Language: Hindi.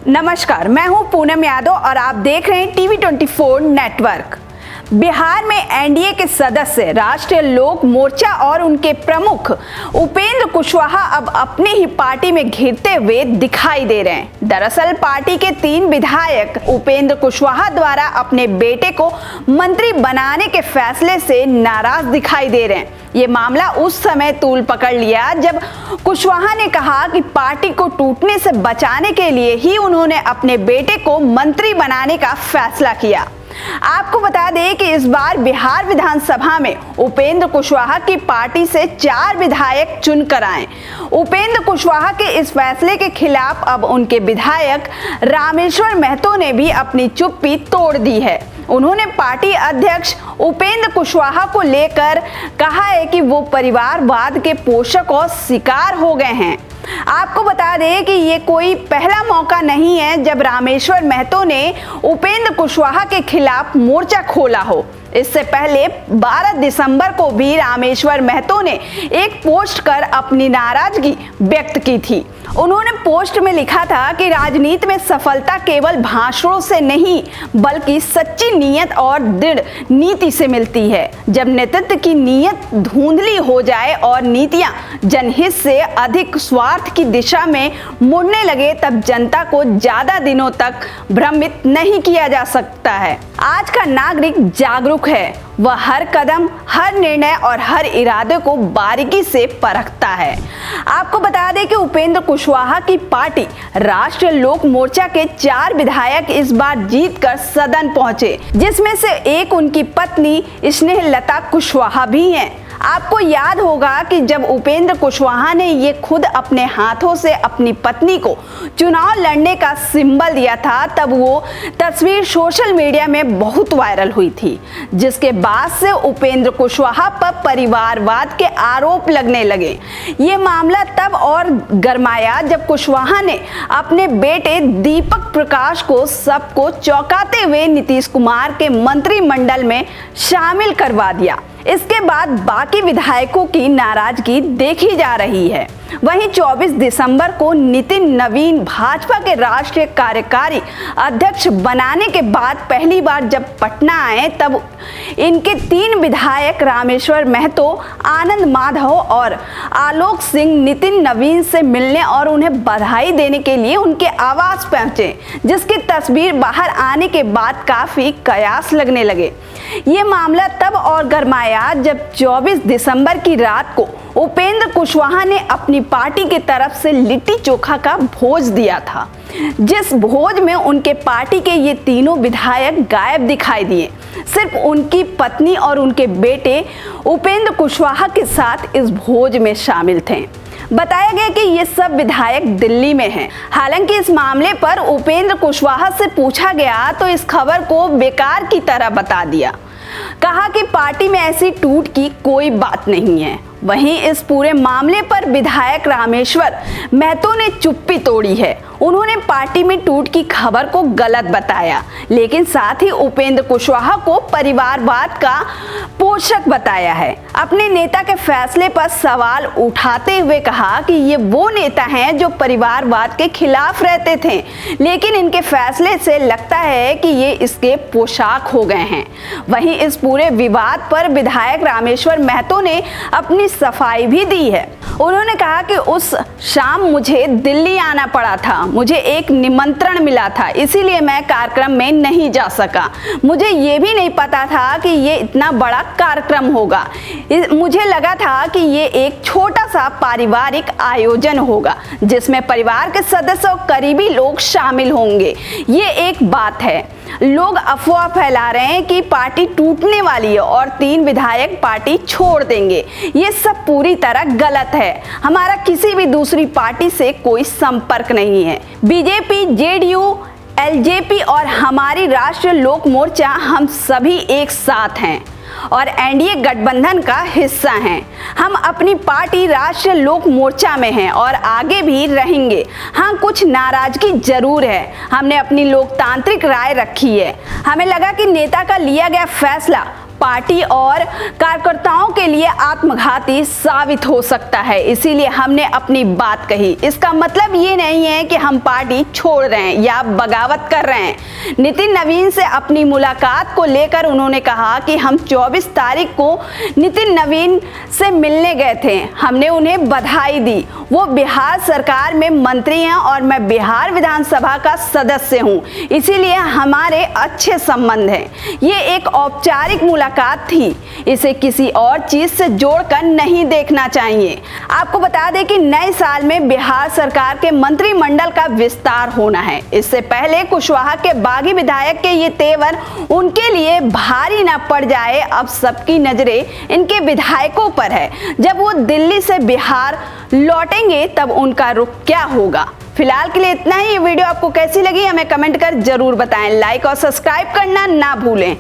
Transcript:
नमस्कार, मैं हूं पूनम यादव और आप देख रहे हैं टीवी 24 नेटवर्क। बिहार में एनडीए के सदस्य राष्ट्रीय लोक मोर्चा और उनके प्रमुख उपेंद्र कुशवाहा अब अपनी ही पार्टी में घिरते हुए दिखाई दे रहे हैं। दरअसल पार्टी के 3 विधायक उपेंद्र कुशवाहा द्वारा अपने बेटे को मंत्री बनाने के फैसले से नाराज दिखाई दे रहे हैं। ये मामला उस समय तूल पकड़ लिया जब कुशवाहा ने कहा कि पार्टी को टूटने से बचाने के लिए ही उन्होंने अपने बेटे को मंत्री बनाने का फैसला किया। आपको बता दें कि इस बार बिहार विधानसभा में उपेंद्र कुशवाहा की पार्टी से 4 विधायक चुनकर आए। उपेंद्र कुशवाहा के इस फैसले के खिलाफ अब उनके विधायक रामेश्वर महतो ने भी अपनी चुप्पी तोड़ दी है। उन्होंने पार्टी अध्यक्ष उपेंद्र कुशवाहा को लेकर कहा है कि वो परिवारवाद के पोषक और शिकार हो गए हैं। आपको बता दें कि ये कोई पहला मौका नहीं है जब रामेश्वर महतो ने उपेंद्र कुशवाहा के खिलाफ मोर्चा खोला हो। इससे पहले 12 दिसंबर को भी रामेश्वर महतो ने एक पोस्ट कर अपनी नाराजगी व्यक्त की थी। उन्होंने पोस्ट में लिखा था कि राजनीति में सफलता केवल भाषणों से नहीं बल्कि सच्ची नीयत और दृढ़ नीति से मिलती है। जब नेतृत्व की नीयत धुंधली हो जाए और नीतियां जनहित से अधिक स्वार्थ की दिशा में मुड़ने लगे तब जनता को ज्यादा दिनों तक भ्रमित नहीं किया जा सकता है। आज का नागरिक जागरूक है, वह हर कदम, हर निर्णय और हर इरादे को बारीकी से परखता है। आपको बता दें कि उपेंद्र कुशवाहा की पार्टी राष्ट्रीय लोक मोर्चा के 4 विधायक इस बार जीतकर सदन पहुंचे, जिसमें से एक उनकी पत्नी स्नेहलता कुशवाहा भी हैं। आपको याद होगा कि जब उपेंद्र कुशवाहा ने ये खुद अपने हाथों से अपनी पत्नी को चुनाव लड़ने का सिंबल दिया था, तब वो तस्वीर सोशल मीडिया में बहुत वायरल हुई थी, जिसके बाद से उपेंद्र कुशवाहा पर परिवारवाद के आरोप लगने लगे। ये मामला तब और गरमाया जब कुशवाहा ने अपने बेटे दीपक प्रकाश को सबको चौंकाते हुए नीतीश कुमार के मंत्रिमंडल में शामिल करवा दिया। इसके बाद बाकी विधायकों की नाराजगी देखी जा रही है। वहीं 24 दिसंबर को नितिन नवीन भाजपा के राष्ट्रीय कार्यकारी अध्यक्ष बनाने के बाद पहली बार जब पटना आए तब इनके 3 विधायक रामेश्वर महतो, आनंद माधव और आलोक सिंह नितिन नवीन से मिलने और उन्हें बधाई देने के लिए उनके आवास पहुंचे, जिसकी तस्वीर बाहर आने के बाद काफी कयास लगने लगे। ये मामला तब और गरमाया जब 24 दिसंबर की रात को उपेंद्र कुशवाहा ने अपनी पार्टी की तरफ से लिट्टी चोखा का भोज दिया था, जिस भोज में उनके पार्टी के ये तीनों विधायक गायब दिखाई दिए। सिर्फ उनकी पत्नी और उनके बेटे उपेंद्र कुशवाहा के साथ इस भोज में शामिल थे। बताया गया कि ये सब विधायक दिल्ली में हैं। हालांकि इस मामले पर उपेंद्र कुशवाहा से पूछा गया तो इस खबर को बेकार की तरह बता दिया। कहा कि पार्टी में ऐसी टूट की कोई बात नहीं है। वहीं इस पूरे मामले पर विधायक रामेश्वर महतो ने चुप्पी तोड़ी है। उन्होंने पार्टी में टूट की खबर को गलत बताया, लेकिन साथ ही उपेंद्र कुशवाहा को परिवारवाद का पोषक बताया है। अपने नेता के फैसले पर सवाल उठाते हुए कहा कि ये वो नेता हैं जो परिवारवाद के खिलाफ रहते थे, लेकिन इनके फैसले से लगता है कि ये इसके पोशाक हो गए हैं। वहीं इस पूरे विवाद पर विधायक रामेश्वर महतो ने अपनी सफाई भी दी है। उन्होंने कहा कि उस शाम मुझे दिल्ली आना पड़ा था, मुझे एक निमंत्रण मिला था, इसीलिए मैं कार्यक्रम में नहीं जा सका। मुझे ये भी नहीं पता था कि ये इतना बड़ा कार्यक्रम होगा। मुझे लगा था कि ये एक छोटा सा पारिवारिक आयोजन होगा जिसमें परिवार के सदस्य और करीबी लोग शामिल होंगे। ये एक बात है। लोग अफवाह फैला रहे हैं कि पार्टी टूटने वाली है और 3 विधायक पार्टी छोड़ देंगे। ये सब पूरी तरह गलत है। हमारा किसी भी दूसरी पार्टी से कोई संपर्क नहीं है। बीजेपी, जेडीयू, एलजेपी और हमारी राष्ट्रीय लोक मोर्चा हम सभी एक साथ हैं और एनडीए गठबंधन का हिस्सा हैं। हम अपनी पार्टी राष्ट्रीय लोक मोर्चा में हैं और आगे भी रहेंगे। हाँ, कुछ नाराजगी जरूर है। हमने अपनी लोकतांत्रिक राय रखी है। हमें लगा कि नेता का लिया गया फैसला पार्टी और कार्यकर्ताओं के लिए आत्मघाती साबित हो सकता है। इसीलिए हमने अपनी बात कही। इसका मतलब ये नहीं है कि हम पार्टी छोड़ रहे हैं या बगावत कर रहे हैं। नितिन नवीन से अपनी मुलाकात को लेकर उन्होंने कहा कि हम 24 तारीख को नितिन नवीन से मिलने गए थे। हमने उन्हें बधाई दी। वो बिहार सरकार में मंत्री हैं और मैं बिहार विधानसभा का सदस्य हूं, इसीलिए हमारे अच्छे संबंध हैं। ये एक औपचारिक मुलाकात थी, इसे किसी और चीज से जोड़कर नहीं देखना चाहिए। आपको बता दें कि नए साल में बिहार सरकार के मंत्रिमंडल का विस्तार होना है। इससे पहले कुशवाहा के बागी विधायक के ये तेवर उनके लिए भारी ना पड़ जाए। अब सबकी नजरें इनके विधायकों पर है। जब वो दिल्ली से बिहार लौटेंगे तब उनका रुख क्या होगा। फिलहाल के लिए इतना ही। ये वीडियो आपको कैसी लगी हमें कमेंट कर जरूर बताएं। लाइक और सब्सक्राइब करना ना भूलें।